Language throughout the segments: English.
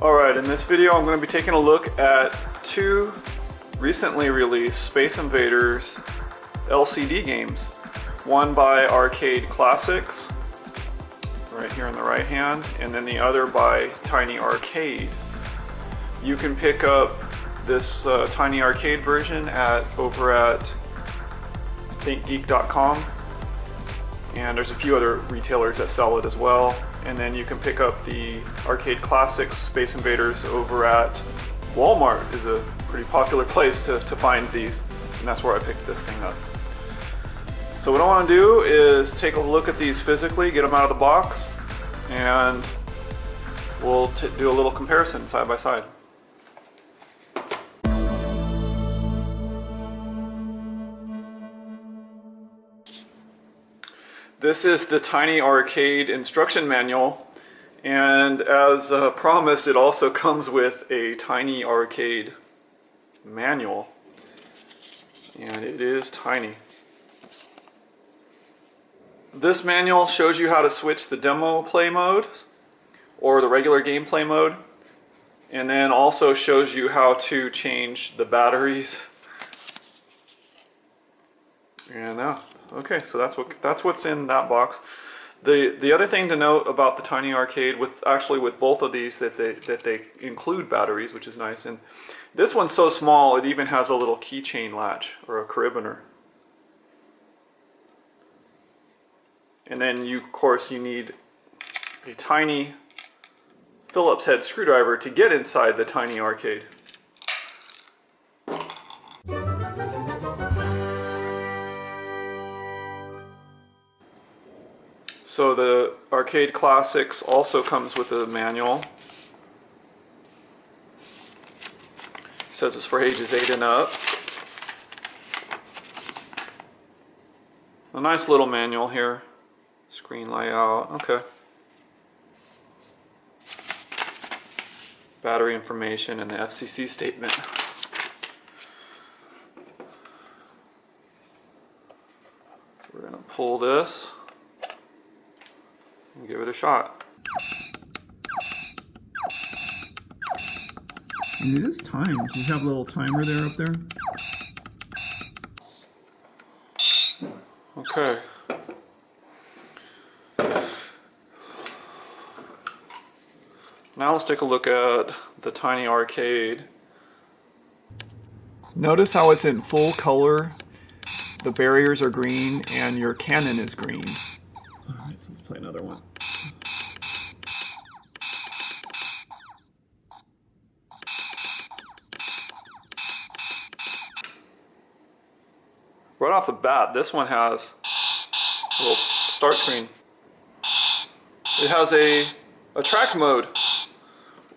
Alright, in this video I'm going to be taking a look at two recently released Space Invaders LCD games. One by Arcade Classics, right here on the right hand, and then the other by Tiny Arcade. You can pick up this Tiny Arcade version over at thinkgeek.com, and there's a few other retailers that sell it as well. And then you can pick up the Arcade Classics Space Invaders over at Walmart. Is a pretty popular place to find these, and that's where I picked this thing up. So what I want to do is take a look at these physically, get them out of the box, and we'll do a little comparison side by side. This is the Tiny Arcade instruction manual, and as promised, it also comes with a Tiny Arcade manual, and it is tiny. This manual shows you how to switch the demo play mode or the regular gameplay mode, and then also shows you how to change the batteries. And okay, so that's what's in that box. The other thing to note about the Tiny Arcade, with both of these, that they include batteries, which is nice. And this one's so small it even has a little keychain latch or a carabiner. And then of course you need a tiny Phillips head screwdriver to get inside the Tiny Arcade. So the Arcade Classics also comes with a manual. It says it's for ages 8 and up. A nice little manual here. Screen layout, okay. Battery information and the FCC statement. So we're going to pull this and give it a shot. And it is timed. You have a little timer there up there. Okay. Now let's take a look at the Tiny Arcade. Notice how it's in full color. The barriers are green and your cannon is green. Alright, so let's play another one. Right off the bat, this one has a little start screen. It has a attract mode,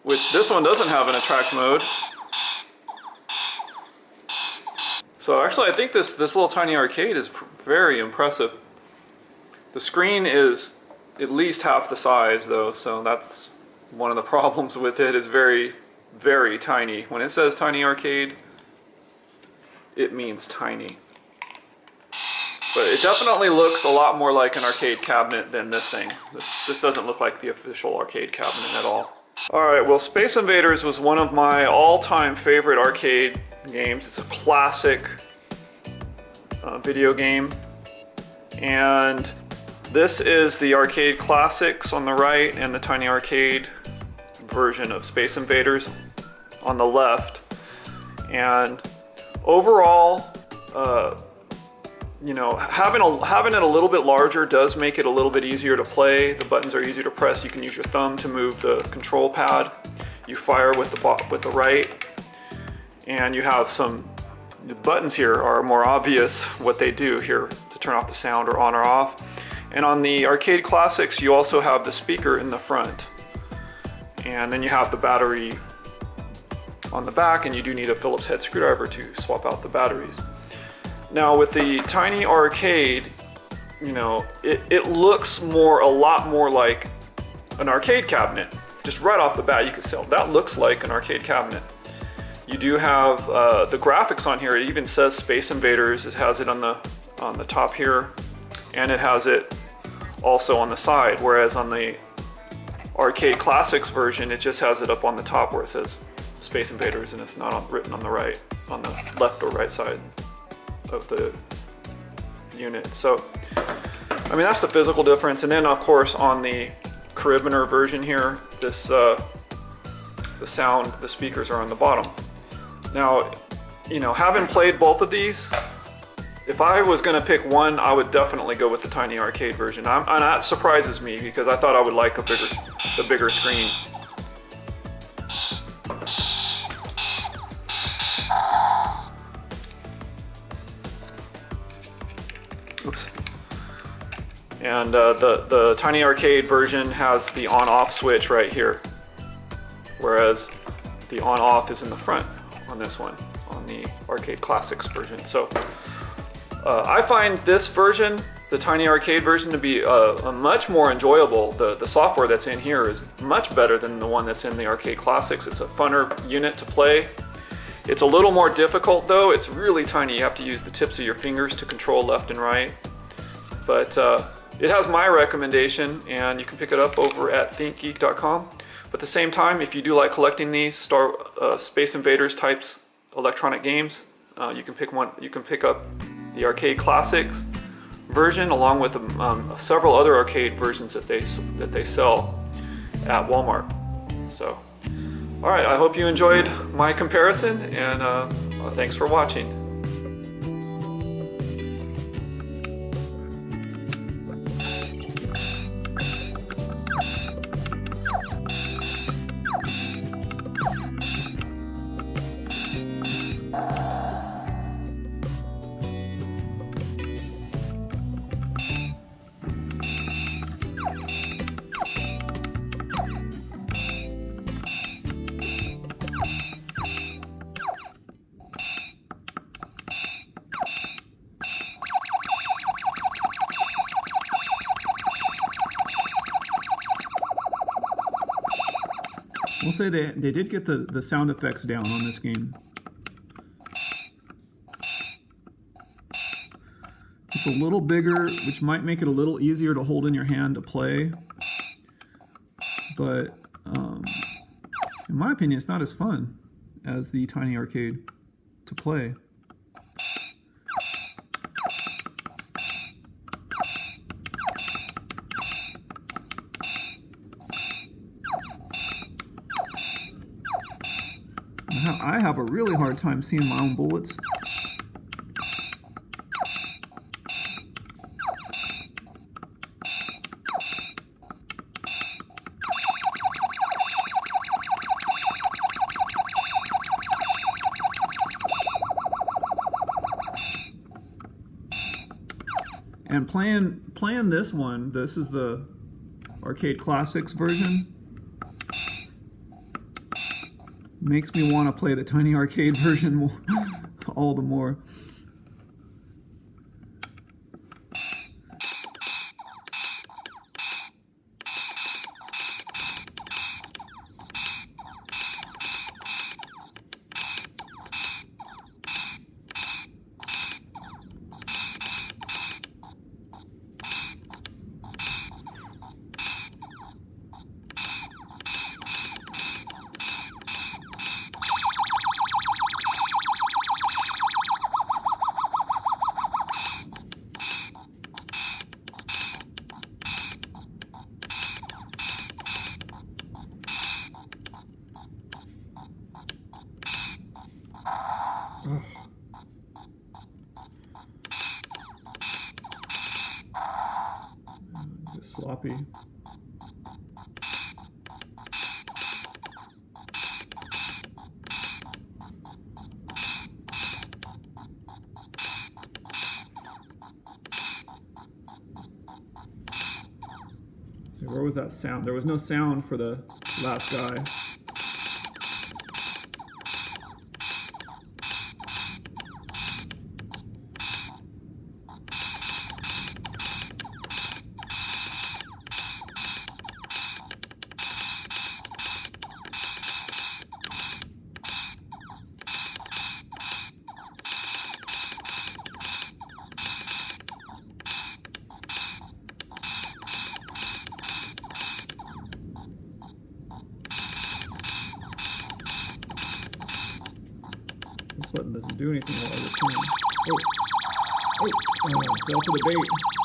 which this one doesn't have an attract mode. So actually I think this little Tiny Arcade is very impressive. The screen is at least half the size though, so that's one of the problems with it. Is very, very tiny. When it says Tiny Arcade, it means tiny. But it definitely looks a lot more like an arcade cabinet than this thing. This doesn't look like the official arcade cabinet at all. Alright, well, Space Invaders was one of my all-time favorite arcade games. It's a classic video game. And this is the Arcade Classics on the right and the Tiny Arcade version of Space Invaders on the left. And overall, you know, having it a little bit larger does make it a little bit easier to play. The buttons are easier to press. You can use your thumb to move the control pad. You fire with the right, and you have the buttons here are more obvious what they do here to turn off the sound or on or off. And on the Arcade Classics, you also have the speaker in the front, and then you have the battery on the back, and you do need a Phillips head screwdriver to swap out the batteries. Now with the Tiny Arcade, you know, it looks a lot more like an arcade cabinet. Just right off the bat you could tell that looks like an arcade cabinet. You do have the graphics on here. It even says Space Invaders. It has it on the top here, and it has it also on the side, whereas on the Arcade Classics version, it just has it up on the top where it says Space Invaders, and it's not written on the right, on the left or right side of the unit. So, I mean, that's the physical difference. And then, of course, on the Carabiner version here, this the speakers are on the bottom. Now, you know, having played both of these, if I was going to pick one, I would definitely go with the Tiny Arcade version. And that surprises me because I thought I would like the bigger screen. Oops. And the Tiny Arcade version has the on-off switch right here, whereas the on-off is in the front on this one, on the Arcade Classics version. So I find this version, the Tiny Arcade version, to be a much more enjoyable. The software that's in here is much better than the one that's in the Arcade Classics. It's a funner unit to play. It's a little more difficult though. It's really tiny. You have to use the tips of your fingers to control left and right. But it has my recommendation, and you can pick it up over at thinkgeek.com. But at the same time, if you do like collecting these Space Invaders types electronic games, you can pick up the Arcade Classics version along with several other arcade versions that they sell at Walmart. So, all right, I hope you enjoyed my comparison, and thanks for watching. We'll say they did get the sound effects down on this game. It's a little bigger, which might make it a little easier to hold in your hand to play. But in my opinion, it's not as fun as the Tiny Arcade to play. I have a really hard time seeing my own bullets. And playing this one, this is the Arcade Classics version, makes me want to play the Tiny Arcade version more, all the more. Sloppy. So where was that sound? There was no sound for the last guy. button doesn't do anything while you're playing. Oh, fell for the bait.